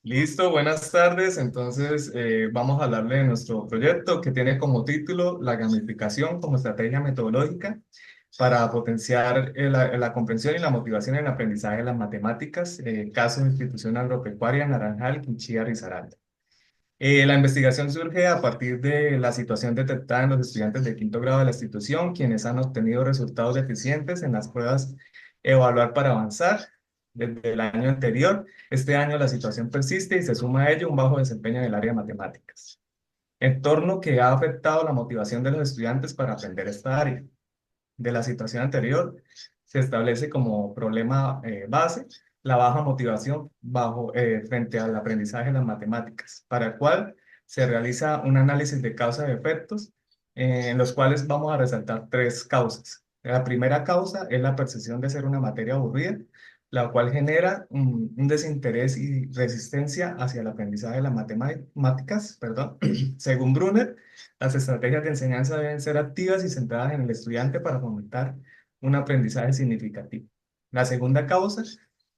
Listo, buenas tardes. Entonces, vamos a hablarle de nuestro proyecto que tiene como título la gamificación como estrategia metodológica para potenciar la comprensión y la motivación en el aprendizaje de las matemáticas, caso de institución agropecuaria Naranjal, Quinchía, Risaralda. La investigación surge a partir de la situación detectada en los estudiantes de quinto grado de la institución, quienes han obtenido resultados deficientes en las pruebas Evaluar para Avanzar desde el año anterior. Este año la situación persiste y se suma a ello un bajo desempeño en el área de matemáticas, entorno que ha afectado la motivación de los estudiantes para aprender esta área. De la situación anterior, se establece como problema base la baja motivación frente al aprendizaje de las matemáticas, para el cual se realiza un análisis de causa y efectos, en los cuales vamos a resaltar tres causas. La primera causa es la percepción de ser una materia aburrida, la cual genera un desinterés y resistencia hacia el aprendizaje de las matemáticas, perdón. Según Brunner, las estrategias de enseñanza deben ser activas y centradas en el estudiante para fomentar un aprendizaje significativo. La segunda causa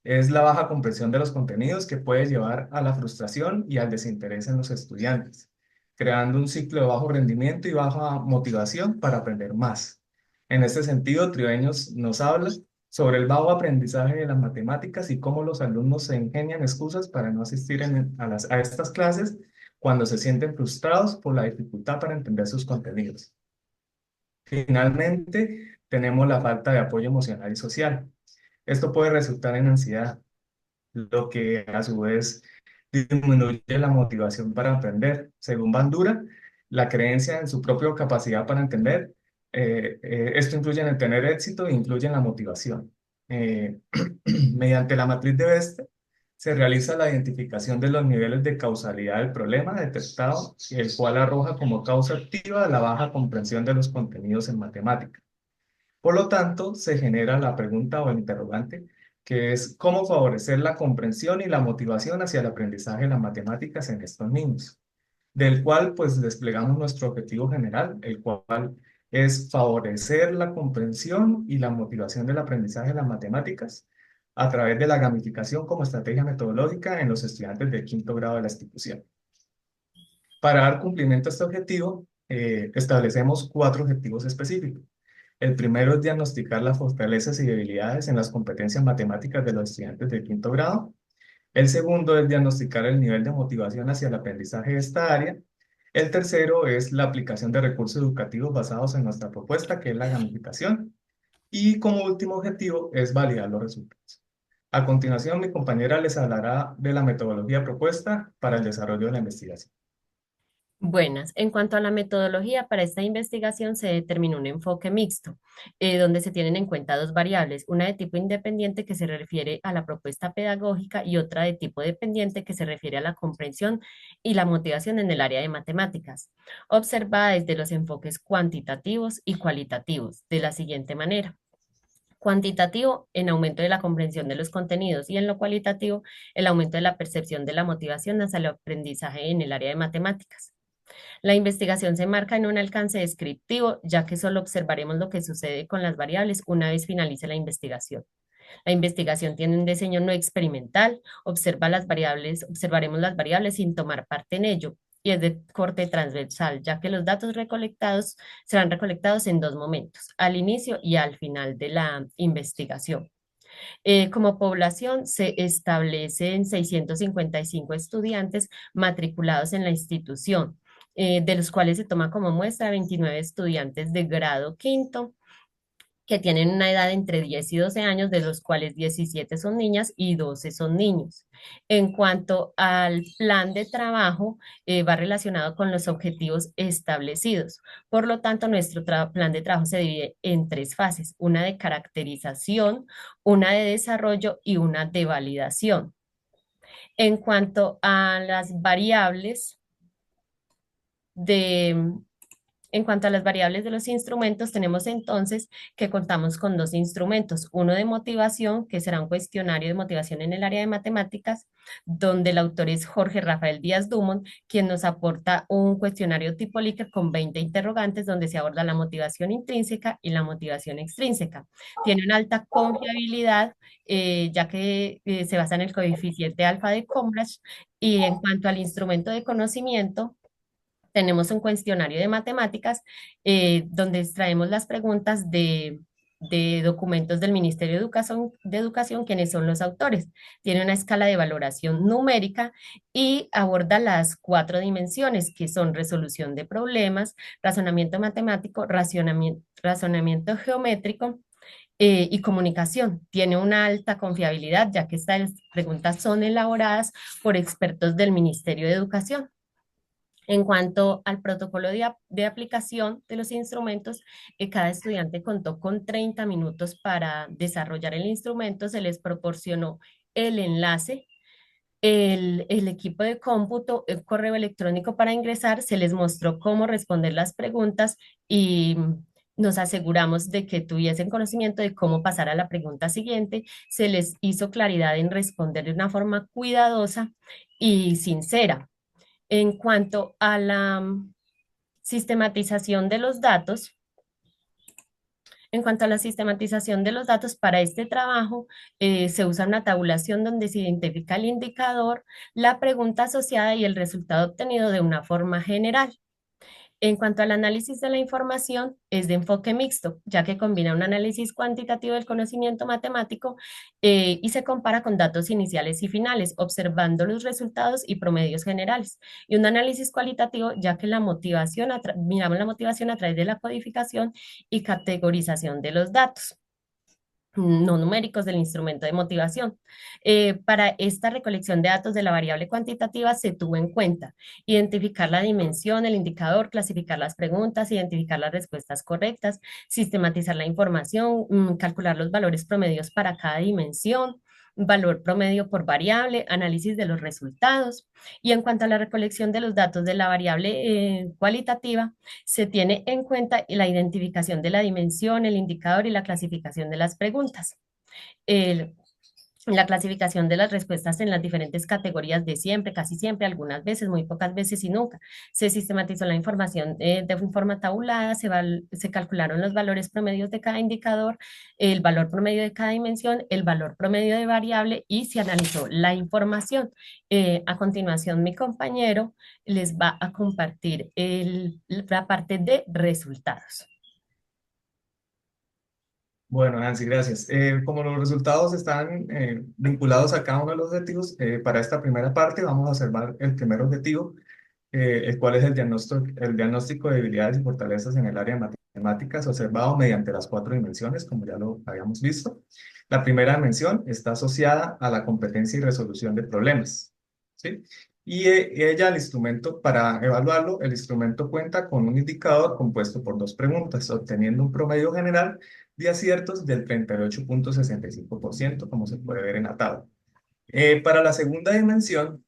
es la baja comprensión de los contenidos que puede llevar a la frustración y al desinterés en los estudiantes, creando un ciclo de bajo rendimiento y baja motivación para aprender más. En este sentido, Tribeños nos habla sobre el bajo aprendizaje de las matemáticas y cómo los alumnos se ingenian excusas para no asistir a estas clases cuando se sienten frustrados por la dificultad para entender sus contenidos. Finalmente, tenemos la falta de apoyo emocional y social. Esto puede resultar en ansiedad, lo que a su vez disminuye la motivación para aprender. Según Bandura, la creencia en su propia capacidad para entender, esto influye en el tener éxito e influye en la motivación. Eh, Mediante la matriz de Beste, se realiza la identificación de los niveles de causalidad del problema detectado, el cual arroja como causa activa la baja comprensión de los contenidos en matemática. Por lo tanto, se genera la pregunta o el interrogante, que es cómo favorecer la comprensión y la motivación hacia el aprendizaje de las matemáticas en estos niños, del cual pues desplegamos nuestro objetivo general, el cual es favorecer la comprensión y la motivación del aprendizaje de las matemáticas a través de la gamificación como estrategia metodológica en los estudiantes de quinto grado de la institución. Para dar cumplimiento a este objetivo, establecemos cuatro objetivos específicos. El primero es diagnosticar las fortalezas y debilidades en las competencias matemáticas de los estudiantes de quinto grado. El segundo es diagnosticar el nivel de motivación hacia el aprendizaje de esta área. El tercero es la aplicación de recursos educativos basados en nuestra propuesta, que es la gamificación. Y como último objetivo es validar los resultados. A continuación, mi compañera les hablará de la metodología propuesta para el desarrollo de la investigación. Buenas. En cuanto a la metodología, para esta investigación se determinó un enfoque mixto, donde se tienen en cuenta dos variables, una de tipo independiente que se refiere a la propuesta pedagógica y otra de tipo dependiente que se refiere a la comprensión y la motivación en el área de matemáticas, observada desde los enfoques cuantitativos y cualitativos, de la siguiente manera. Cuantitativo, en aumento de la comprensión de los contenidos y en lo cualitativo, el aumento de la percepción de la motivación hacia el aprendizaje en el área de matemáticas. La investigación se marca en un alcance descriptivo, ya que solo observaremos lo que sucede con las variables una vez finalice la investigación. La investigación tiene un diseño no experimental, observaremos las variables sin tomar parte en ello, y es de corte transversal, ya que los datos recolectados serán recolectados en dos momentos, al inicio y al final de la investigación. Como población se establecen 655 estudiantes matriculados en la institución, de los cuales se toma como muestra 29 estudiantes de grado quinto que tienen una edad entre 10 y 12 años, de los cuales 17 son niñas y 12 son niños. En cuanto al plan de trabajo, va relacionado con los objetivos establecidos. Por lo tanto, nuestro plan de trabajo se divide en tres fases, una de caracterización, una de desarrollo y una de validación. En cuanto a las variables de En cuanto a las variables de los instrumentos, tenemos entonces que contamos con dos instrumentos, uno de motivación, que será un cuestionario de motivación en el área de matemáticas, donde el autor es Jorge Rafael Díaz Dumont, quien nos aporta un cuestionario tipo Likert con 20 interrogantes, donde se aborda la motivación intrínseca y la motivación extrínseca. Tiene una alta confiabilidad, ya que se basa en el coeficiente alfa de Cambridge, y en cuanto al instrumento de conocimiento, tenemos un cuestionario de matemáticas donde extraemos las preguntas de documentos del Ministerio de Educación, quienes son los autores. Tiene una escala de valoración numérica y aborda las cuatro dimensiones, que son resolución de problemas, razonamiento matemático, razonamiento geométrico y comunicación. Tiene una alta confiabilidad, ya que estas preguntas son elaboradas por expertos del Ministerio de Educación. En cuanto al protocolo de aplicación de los instrumentos, cada estudiante contó con 30 minutos para desarrollar el instrumento, se les proporcionó el enlace, el equipo de cómputo, el correo electrónico para ingresar, se les mostró cómo responder las preguntas y nos aseguramos de que tuviesen conocimiento de cómo pasar a la pregunta siguiente, se les hizo claridad en responder de una forma cuidadosa y sincera. En cuanto a la sistematización de los datos, en cuanto a la sistematización de los datos para este trabajo, se usa una tabulación donde se identifica el indicador, la pregunta asociada y el resultado obtenido de una forma general. En cuanto al análisis de la información, es de enfoque mixto, ya que combina un análisis cuantitativo del conocimiento matemático y se compara con datos iniciales y finales, observando los resultados y promedios generales. Y un análisis cualitativo, ya que miramos la motivación a través de la codificación y categorización de los datos no numéricos del instrumento de motivación. Para esta recolección de datos de la variable cuantitativa se tuvo en cuenta identificar la dimensión, el indicador, clasificar las preguntas, identificar las respuestas correctas, sistematizar la información, calcular los valores promedios para cada dimensión, valor promedio por variable, análisis de los resultados. Y en cuanto a la recolección de los datos de la variable cualitativa, se tiene en cuenta la identificación de la dimensión, el indicador y la clasificación de las preguntas. El, la clasificación de las respuestas en las diferentes categorías de siempre, casi siempre, algunas veces, muy pocas veces y nunca. Se sistematizó la información de forma tabulada, se calcularon los valores promedios de cada indicador, el valor promedio de cada dimensión, el valor promedio de variable y se analizó la información. A continuación, mi compañero les va a compartir la parte de resultados. Bueno, Nancy, gracias. Como los resultados están vinculados a cada uno de los objetivos, para esta primera parte vamos a observar el primer objetivo, el cual es el diagnóstico de debilidades y fortalezas en el área de matemáticas observado mediante las cuatro dimensiones, como ya lo habíamos visto. La primera dimensión está asociada a la competencia y resolución de problemas, ¿sí? Y ella, el instrumento, para evaluarlo, el instrumento cuenta con un indicador compuesto por dos preguntas, obteniendo un promedio general de aciertos del 38,65%, como se puede ver en la tabla. Para la segunda dimensión,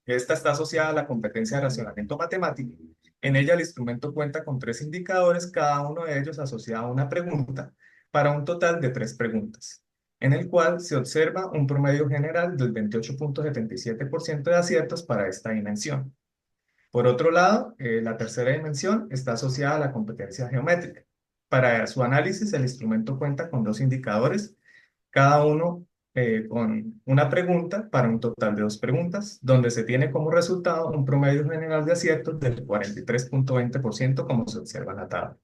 esta está asociada a la competencia de racionamiento matemático. En ella el instrumento cuenta con tres indicadores, cada uno de ellos asociado a una pregunta, para un total de tres preguntas, en el cual se observa un promedio general del 28,77% de aciertos para esta dimensión. Por otro lado, la tercera dimensión está asociada a la competencia geométrica. Para su análisis, el instrumento cuenta con dos indicadores, cada uno con una pregunta para un total de dos preguntas, donde se tiene como resultado un promedio general de aciertos del 43,20%, como se observa en la tabla.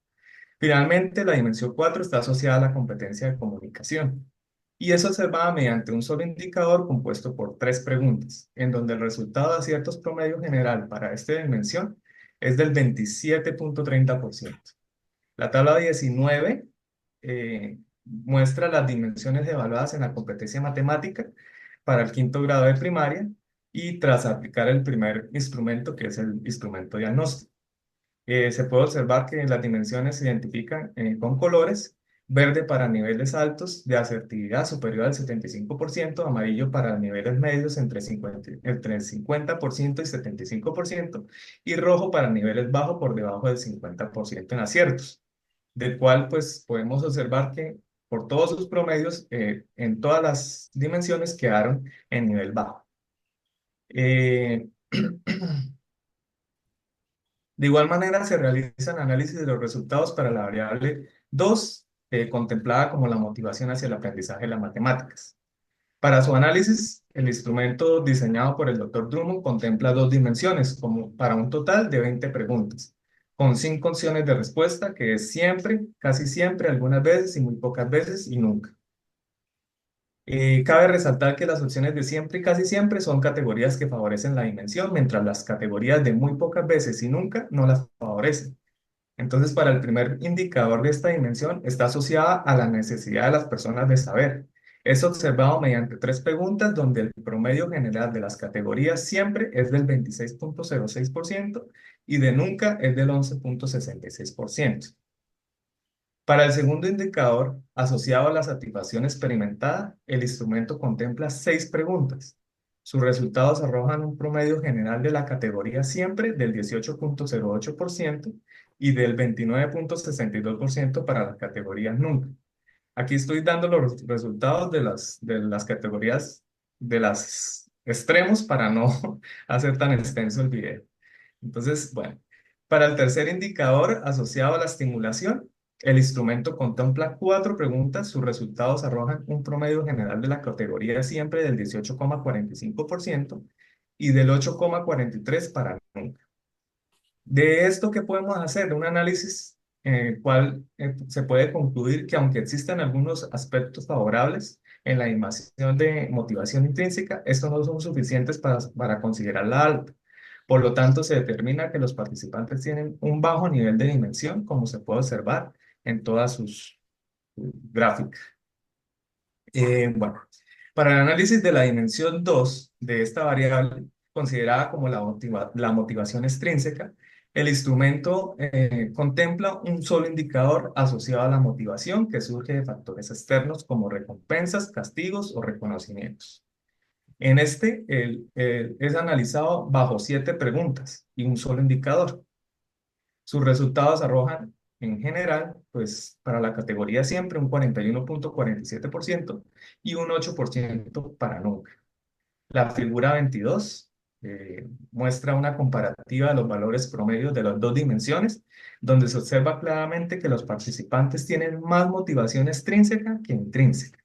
Finalmente, la dimensión 4 está asociada a la competencia de comunicación y es observada mediante un solo indicador compuesto por tres preguntas, en donde el resultado de aciertos promedio general para esta dimensión es del 27,30%. La tabla 19 muestra las dimensiones evaluadas en la competencia matemática para el quinto grado de primaria y tras aplicar el primer instrumento, que es el instrumento diagnóstico. Se puede observar que las dimensiones se identifican con colores verde para niveles altos de asertividad superior al 75%, amarillo para niveles medios entre el 50% y 75%, y rojo para niveles bajos por debajo del 50% en aciertos, del cual pues podemos observar que por todos sus promedios en todas las dimensiones quedaron en nivel bajo. Eh, De igual manera, se realizan análisis de los resultados para la variable 2, contemplada como la motivación hacia el aprendizaje de las matemáticas. Para su análisis, el instrumento diseñado por el Dr. Drummond contempla dos dimensiones, como para un total de 20 preguntas, con 5 opciones de respuesta, que es siempre, casi siempre, algunas veces y muy pocas veces y nunca. Cabe resaltar que las opciones de siempre y casi siempre son categorías que favorecen la dimensión, mientras las categorías de muy pocas veces y nunca no las favorecen. Entonces, para el primer indicador de esta dimensión está asociada a la necesidad de las personas de saber. Es observado mediante 3 preguntas donde el promedio general de las categorías siempre es del 26,06% y de nunca es del 11,66%. Para el segundo indicador, asociado a la satisfacción experimentada, el instrumento contempla 6 preguntas. Sus resultados arrojan un promedio general de la categoría siempre del 18,08% y del 29,62% para las categorías nunca. Aquí estoy dando los resultados de las categorías de las extremos para no hacer tan extenso el video. Entonces, bueno, para el tercer indicador asociado a la estimulación, el instrumento contempla 4 preguntas. Sus resultados arrojan un promedio general de la categoría siempre del 18,45% y del 8,43% para nunca. De esto, ¿qué podemos hacer? Un análisis en el cual se puede concluir que aunque existen algunos aspectos favorables en la animación de motivación intrínseca, estos no son suficientes para considerarla alta. Por lo tanto, se determina que los participantes tienen un bajo nivel de dimensión, como se puede observar en todas sus gráficas. Bueno, para el análisis de la dimensión 2 de esta variable, considerada como la motivación extrínseca, el instrumento contempla un solo indicador asociado a la motivación que surge de factores externos como recompensas, castigos o reconocimientos. En este, es analizado bajo 7 preguntas y un solo indicador. Sus resultados arrojan, en general, pues para la categoría siempre un 41,47% y un 8% para nunca. La figura 22 muestra una comparativa de los valores promedios de las dos dimensiones, donde se observa claramente que los participantes tienen más motivación extrínseca que intrínseca.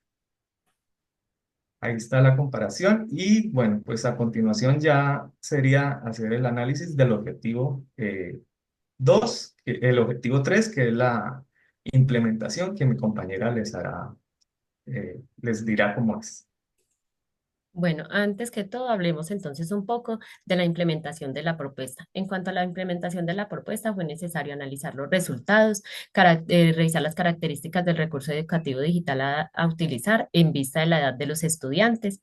Ahí está la comparación y bueno, pues a continuación ya sería hacer el análisis del objetivo 2, el objetivo 3, que es la implementación que mi compañera les dirá cómo es. Bueno, antes que todo, hablemos entonces un poco de la implementación de la propuesta. En cuanto a la implementación de la propuesta, fue necesario analizar los resultados, revisar las características del recurso educativo digital a utilizar en vista de la edad de los estudiantes.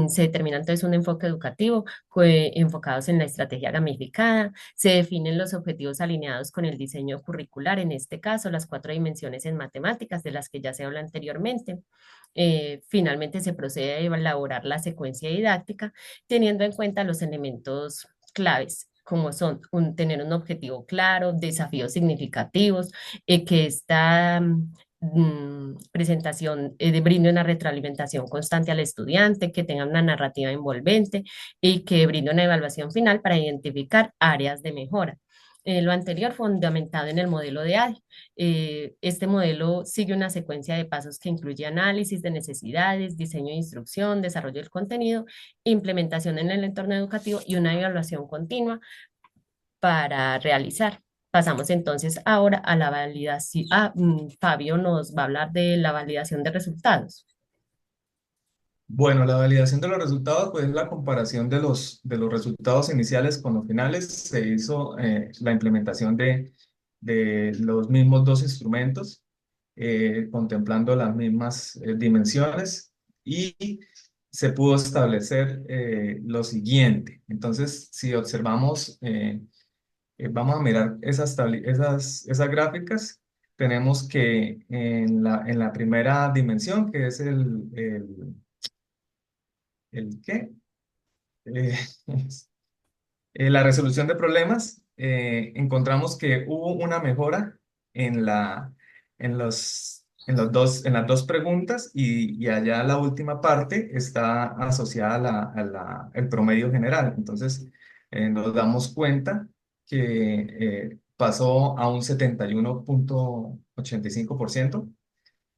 Se determina entonces un enfoque educativo enfocados en la estrategia gamificada. Se definen los objetivos alineados con el diseño curricular, en este caso, las 4 dimensiones en matemáticas de las que ya se habló anteriormente. Finalmente se procede a elaborar la secuencia didáctica teniendo en cuenta los elementos claves como son tener un objetivo claro, desafíos significativos, que esta presentación brinde una retroalimentación constante al estudiante, que tenga una narrativa envolvente y que brinde una evaluación final para identificar áreas de mejora. Lo anterior fundamentado en el modelo de ADI. Este modelo sigue una secuencia de pasos que incluye análisis de necesidades, diseño de instrucción, desarrollo del contenido, implementación en el entorno educativo y una evaluación continua para realizar. Pasamos entonces ahora a la validación. Fabio nos va a hablar de la validación de resultados. Bueno, la validación de los resultados, pues es la comparación de los resultados iniciales con los finales. Se hizo la implementación de los mismos dos instrumentos, contemplando las mismas dimensiones y se pudo establecer lo siguiente. Entonces, si observamos, vamos a mirar esas gráficas. tenemos que en la primera dimensión, que es el ¿qué? Eh, la resolución de problemas, encontramos que hubo una mejora en en las dos preguntas y allá la última parte está asociada a el promedio general. Entonces, nos damos cuenta que pasó a un 71,85%.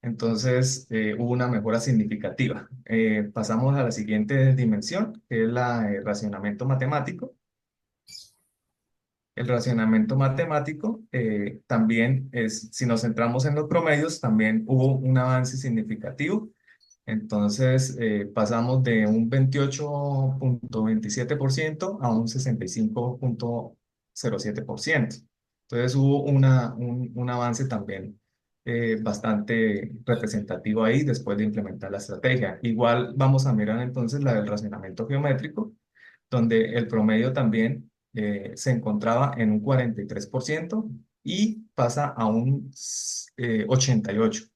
Entonces, hubo una mejora significativa. Pasamos a la siguiente dimensión, que es la racionamiento matemático. El racionamiento matemático también es, si nos centramos en los promedios, también hubo un avance significativo. Entonces, pasamos de un 28,27% a un 65,07%. Entonces, hubo un avance también bastante representativo ahí después de implementar la estrategia. Igual vamos a mirar entonces la del racionamiento geométrico, donde el promedio también se encontraba en un 43% y pasa a un 88%.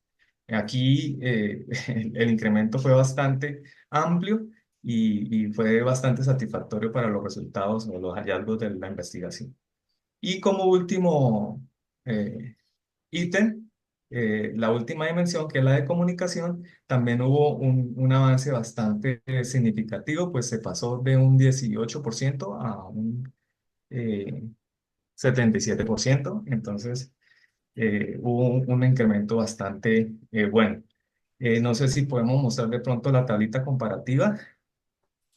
Aquí el incremento fue bastante amplio y fue bastante satisfactorio para los resultados o los hallazgos de la investigación. Y como último eh, ítem, la última dimensión, que es la de comunicación, también hubo un avance bastante significativo, pues se pasó de un 18% a un eh, 77%. Entonces, hubo un incremento bastante bueno. No sé si podemos mostrar de pronto la tablita comparativa,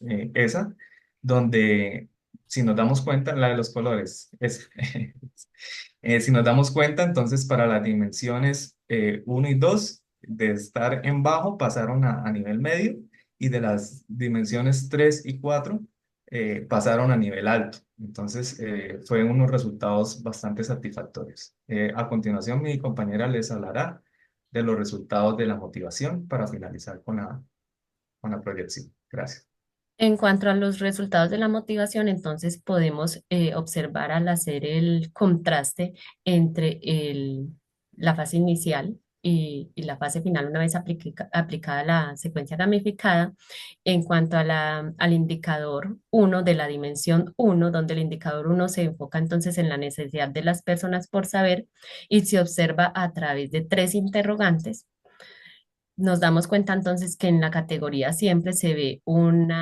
esa, donde si nos damos cuenta, la de los colores, es, si nos damos cuenta, entonces para las dimensiones 1 y 2 de estar en bajo, pasaron a nivel medio, y de las dimensiones 3 y 4 pasaron a nivel alto. Entonces, fueron unos resultados bastante satisfactorios. A continuación, mi compañera les hablará de los resultados de la motivación para finalizar con la proyección. Gracias. En cuanto a los resultados de la motivación, entonces podemos observar al hacer el contraste entre la fase inicial y la fase final una vez aplicada la secuencia gamificada, en cuanto a al indicador uno de la dimensión uno, donde el indicador uno se enfoca entonces en la necesidad de las personas por saber y se observa a través de tres interrogantes. Nos damos cuenta entonces que en la categoría siempre se ve un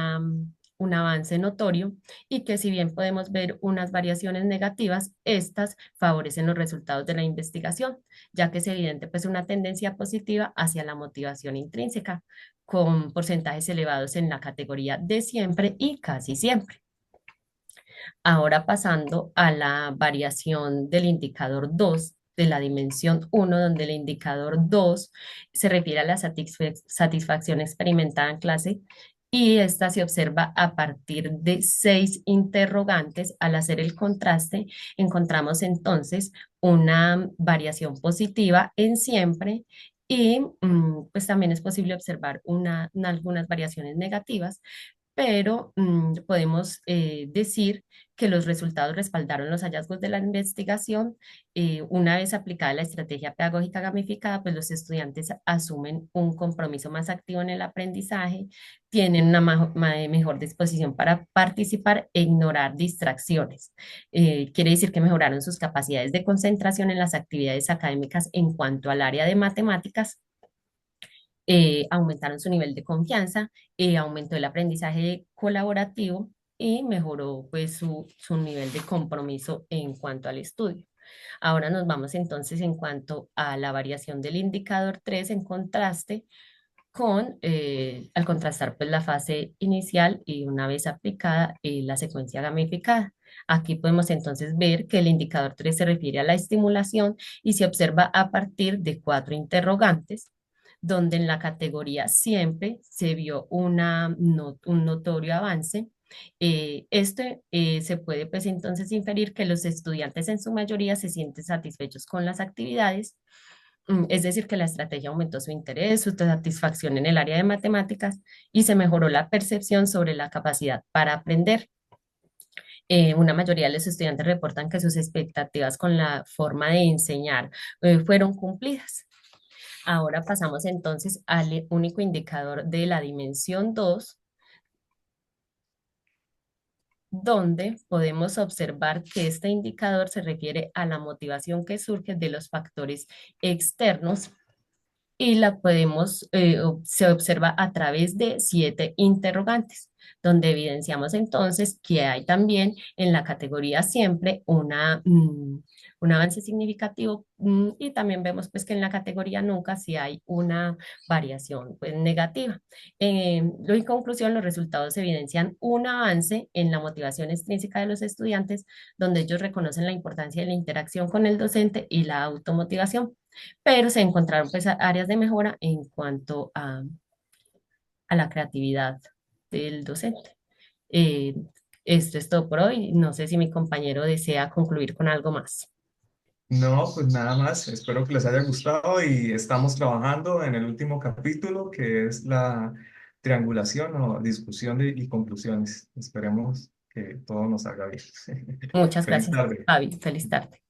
avance notorio y que si bien podemos ver unas variaciones negativas, estas favorecen los resultados de la investigación, ya que es evidente pues una tendencia positiva hacia la motivación intrínseca, con porcentajes elevados en la categoría de siempre y casi siempre. Ahora pasando a la variación del indicador 2 de la dimensión uno, donde el indicador 2 se refiere a la satisfacción experimentada en clase y esta se observa a partir de seis interrogantes. Al hacer el contraste, encontramos entonces una variación positiva en siempre y pues también es posible observar algunas variaciones negativas, pero podemos decir que los resultados respaldaron los hallazgos de la investigación. Una vez aplicada la estrategia pedagógica gamificada, pues los estudiantes asumen un compromiso más activo en el aprendizaje, tienen una mejor disposición para participar e ignorar distracciones. Quiere decir que mejoraron sus capacidades de concentración en las actividades académicas en cuanto al área de matemáticas, aumentaron su nivel de confianza, aumentó el aprendizaje colaborativo y mejoró pues su nivel de compromiso en cuanto al estudio. Ahora nos vamos entonces en cuanto a la variación del indicador 3 en contraste al contrastar pues la fase inicial y una vez aplicada la secuencia gamificada. Aquí podemos entonces ver que el indicador 3 se refiere a la estimulación y se observa a partir de cuatro interrogantes, donde en la categoría siempre se vio un notorio avance. Se puede pues entonces inferir que los estudiantes en su mayoría se sienten satisfechos con las actividades, es decir, que la estrategia aumentó su interés, su satisfacción en el área de matemáticas y se mejoró la percepción sobre la capacidad para aprender. Una mayoría de los estudiantes reportan que sus expectativas con la forma de enseñar fueron cumplidas. Ahora pasamos entonces al único indicador de la dimensión 2, donde podemos observar que este indicador se refiere a la motivación que surge de los factores externos y la podemos, se observa a través de 7 interrogantes, donde evidenciamos entonces que hay también en la categoría siempre un avance significativo, y también vemos pues que en la categoría nunca sí hay una variación pues negativa. En conclusión, los resultados evidencian un avance en la motivación extrínseca de los estudiantes, donde ellos reconocen la importancia de la interacción con el docente y la automotivación, pero se encontraron pues áreas de mejora en cuanto a la creatividad del docente. Eh, Esto es todo por hoy. No sé si mi compañero desea concluir con algo más. No, pues nada más. Espero que les haya gustado y estamos trabajando en el último capítulo que es la triangulación o discusión y conclusiones. Esperemos que todo nos salga bien. Muchas Feliz gracias, tarde. Fabi. Feliz tarde.